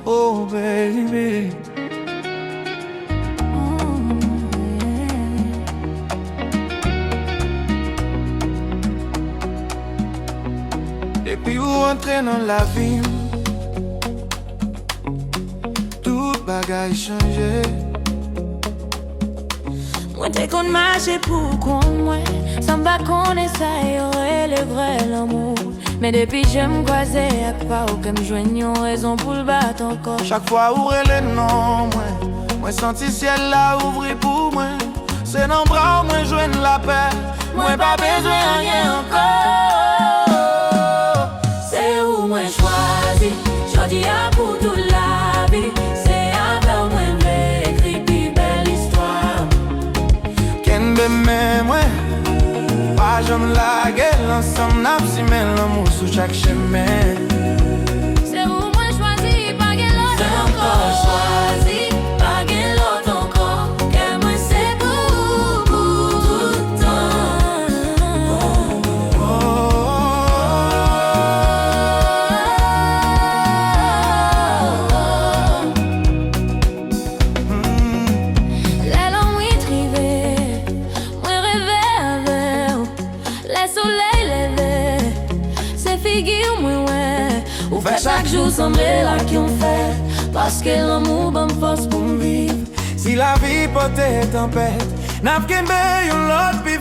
Oh baby. Depuis vous entrez dans la vie, tout bagage changé. Moi t'es qu'on marche pour qu'on moi, sans pas qu'on essaye le vrai l'amour. Mais depuis je me croisais à pas aucun me joignons raison pour le battre encore. Chaque fois ouvrir les noms, moi senti ciel là ouvrir pour moi. C'est dans bras moi joindre la paix, moi pas besoin de rien encore. C'est où moi choisi, je dis à pour toute la vie. C'est avec moi m'écrit plus belle histoire. Qu'en bébé moi, pas jamais la gueule ensemble n'a si mais l'amour sous chaque chemin. C'est où moi choisi, pas quel autre. C'est encore choisi, pas quel autre encore. Que moi c'est pour tout le temps. Les longs oui trivés, moi rêver avec vous. Les soleils levés, c'est figure moi ouais. Ou fait chaque jour sembler là qu'on fait. Parce que l'amour me force pour me vivre. Si la vie peut être tempête, n'a qu'un une l'autre puis